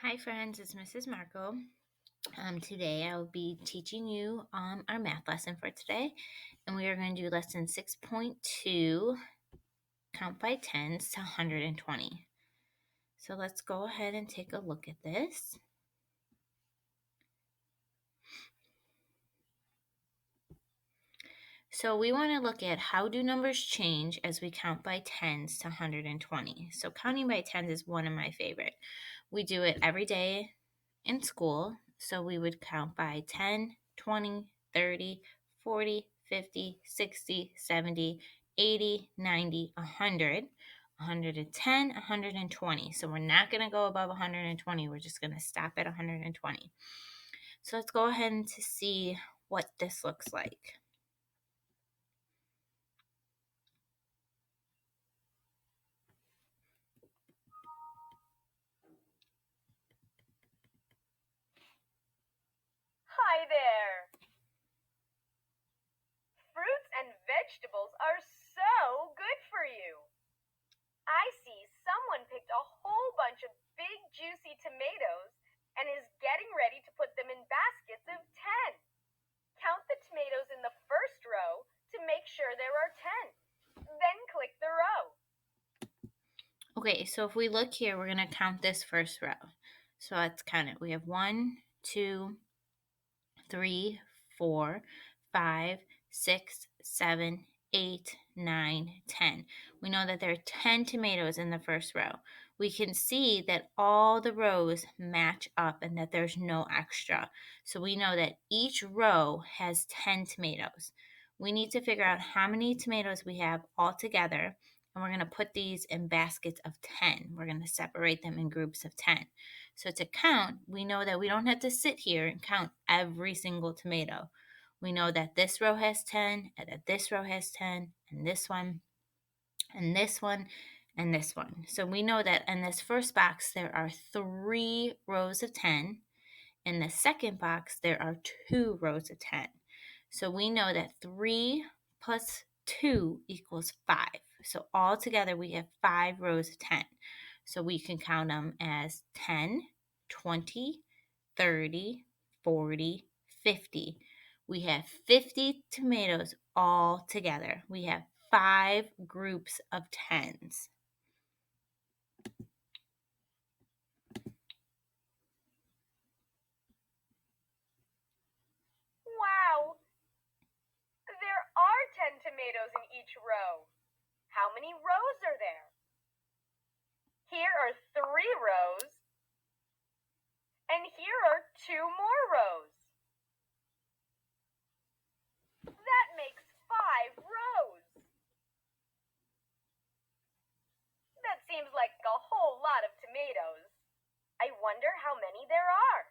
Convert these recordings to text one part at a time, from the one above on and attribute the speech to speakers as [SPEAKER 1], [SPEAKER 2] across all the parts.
[SPEAKER 1] Hi friends, it's Mrs. Marco. Today I will be teaching you our math lesson for today, and we are going to do lesson 6.2, count by tens to 120. So let's go ahead and take a look at this. So we want to look at how do numbers change as we count by tens to 120. So counting by tens is one of my favorite. We do it every day in school. So we would count by 10, 20, 30, 40, 50, 60, 70, 80, 90, 100, 110, 120. So we're not going to go above 120. We're just going to stop at 120. So let's go ahead and to see what this looks like.
[SPEAKER 2] Hi there! Fruits and vegetables are so good for you. I see someone picked a whole bunch of big juicy tomatoes and is getting ready to put them in baskets of 10. Count the tomatoes in the first row to make sure there are 10. Then click the row.
[SPEAKER 1] Okay, so if we look here, we're going to count this first row. So let's count it. We have 1, 2, 3, 4, 5, 6, 7, 8, 9, 10. We know that there are 10 tomatoes in the first row. We can see that all the rows match up and that there's no extra. So we know that each row has 10 tomatoes. We need to figure out how many tomatoes we have all together, and we're going to put these in baskets of 10. We're going to separate them in groups of 10. So to count, we know that we don't have to sit here and count every single tomato. We know that this row has 10, and that this row has 10, and this one, and this one, and this one. So we know that in this first box, there are 3 rows of 10. In the second box, there are 2 rows of 10. So we know that 3 plus 2 equals 5. So all together, we have 5 rows of 10. So we can count them as 10, 20, 30, 40, 50. We have 50 tomatoes all together. We have 5 groups of tens.
[SPEAKER 2] Wow! There are 10 tomatoes in each row. How many rows are there? Here are 3 rows. And here are 2 more rows. That makes 5 rows. That seems like a whole lot of tomatoes. I wonder how many there are.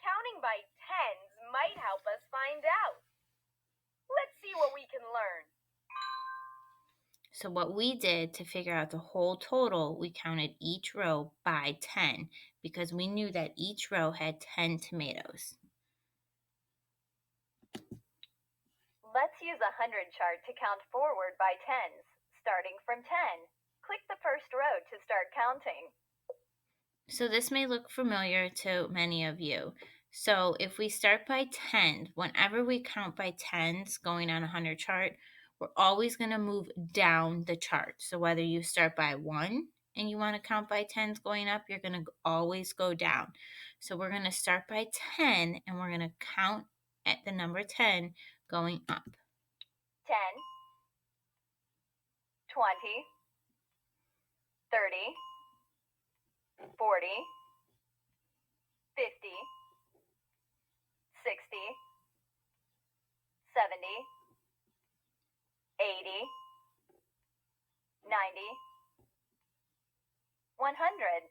[SPEAKER 2] Counting by tens might help us find out. Let's see what we can learn.
[SPEAKER 1] So what we did to figure out the whole total, we counted each row by 10 because we knew that each row had 10 tomatoes.
[SPEAKER 2] Let's use a 100 chart to count forward by tens, starting from 10. Click the first row to start counting.
[SPEAKER 1] So this may look familiar to many of you. So if we start by 10, whenever we count by tens going on a 100 chart, we're always going to move down the chart. So whether you start by 1 and you want to count by tens going up, you're going to always go down. So we're going to start by 10 and we're going to count at the number 10 going up.
[SPEAKER 2] 10, 20, 30, 40, 50, 60, 70, 80, 90, 100.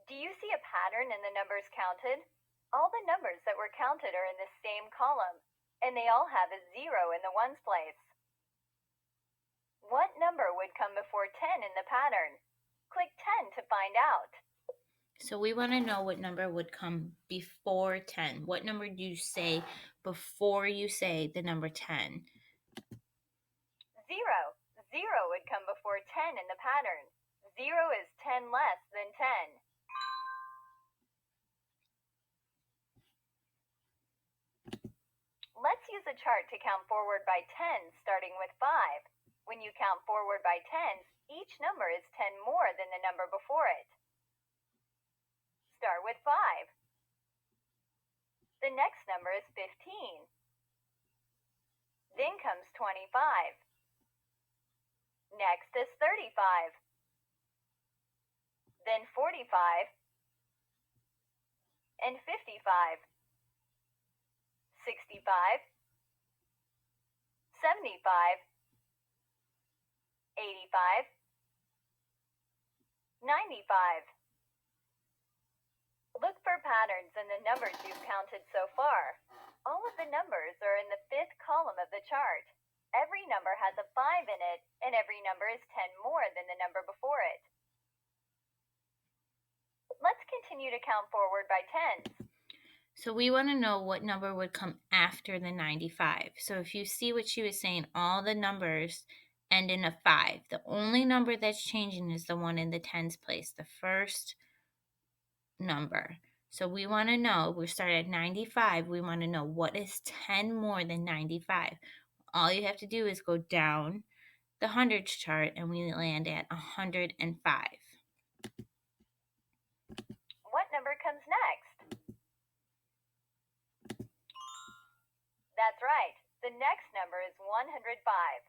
[SPEAKER 2] Do you see a pattern in the numbers counted? All the numbers that were counted are in the same column, and they all have a 0 in the ones place. What number would come before 10 in the pattern? Click 10 to find out.
[SPEAKER 1] So we want to know what number would come before 10. What number do you say before you say the number 10?
[SPEAKER 2] 0. 0 would come before 10 in the pattern. 0 is 10 less than 10. a chart to count forward by tens, starting with 5. When you count forward by tens, each number is 10 more than the number before it. Start with 5. The next number is 15. Then comes 25. Next is 35. Then 45. And 55. 65. 75. 85. 95. Look for patterns in the numbers you've counted so far. All of the numbers are in the 5th column of the chart. Every number has a 5 in it, and every number is 10 more than the number before it. Let's continue to count forward by tens.
[SPEAKER 1] So we want to know what number would come after the 95. So if you see what she was saying, all the numbers end in a 5. The only number that's changing is the one in the tens place, the first number. So we want to know, we start at 95, we want to know what is 10 more than 95. All you have to do is go down the hundreds chart and we land at 105.
[SPEAKER 2] What number comes next? That's right. The next number is 105.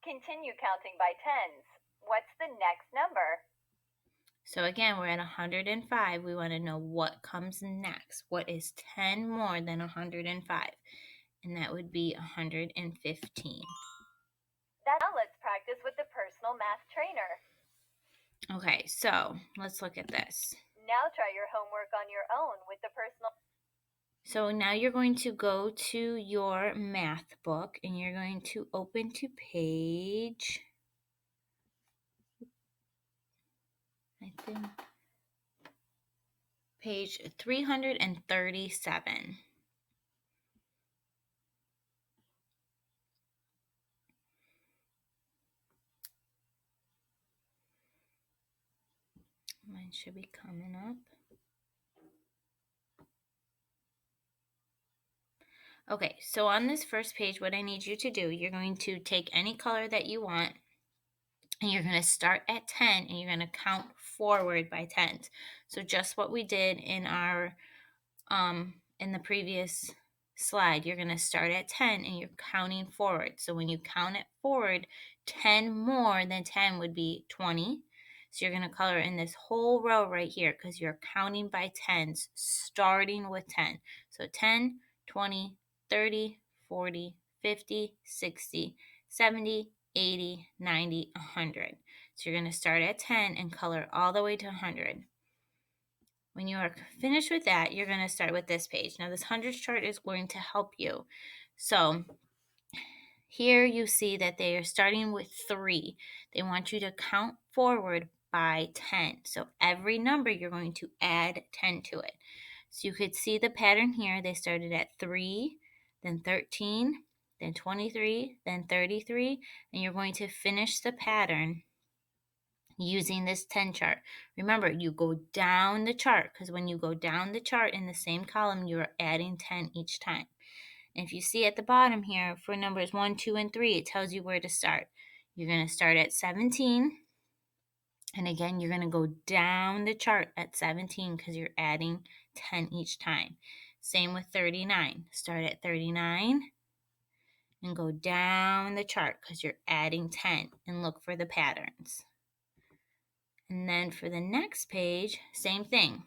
[SPEAKER 2] Continue counting by tens. What's the next number?
[SPEAKER 1] So again, we're at 105. We want to know what comes next. What is 10 more than 105? And that would be 115.
[SPEAKER 2] Now let's practice with the personal math trainer.
[SPEAKER 1] Okay, so let's look at this.
[SPEAKER 2] Now try your homework on your own with the personal.
[SPEAKER 1] So now you're going to go to your math book and you're going to open to page, I think, page 337. Mine should be coming up. Okay, so on this first page, what I need you to do, you're going to take any color that you want and you're going to start at 10 and you're going to count forward by tens. So just what we did in our in the previous slide, you're going to start at 10 and you're counting forward. So when you count it forward, 10 more than 10 would be 20. So you're going to color in this whole row right here because you're counting by tens, starting with 10. So 10, 20, 30, 40, 50, 60, 70, 80, 90, 100. So you're going to start at 10 and color all the way to 100. When you are finished with that, you're going to start with this page. Now, this hundreds chart is going to help you. So here you see that they are starting with 3. They want you to count forward by 10. So every number, you're going to add 10 to it. So you could see the pattern here. They started at 3, then 13, then 23, then 33, and you're going to finish the pattern using this 10 chart. Remember, you go down the chart because when you go down the chart in the same column, you're adding 10 each time. And if you see at the bottom here for numbers 1, 2, and 3, it tells you where to start. You're going to start at 17. And again, you're going to go down the chart at 17 because you're adding 10 each time. Same with 39. Start at 39 and go down the chart because you're adding 10 and look for the patterns. And then for the next page, same thing.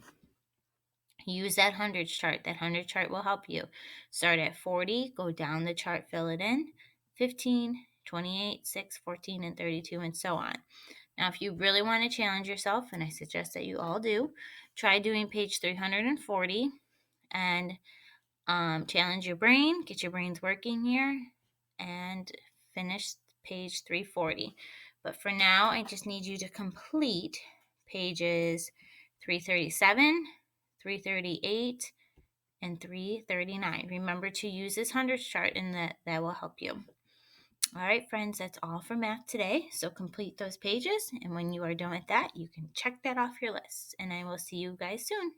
[SPEAKER 1] Use that hundreds chart. That 100 chart will help you. Start at 40, go down the chart, fill it in. 15, 28, 6, 14, and 32, and so on. Now, if you really want to challenge yourself, and I suggest that you all do, try doing page 340 and challenge your brain, get your brains working here, and finish page 340. But for now, I just need you to complete pages 337, 338, and 339. Remember to use this hundreds chart and that will help you. All right, friends, that's all for math today. So complete those pages, and when you are done with that, you can check that off your list. And I will see you guys soon.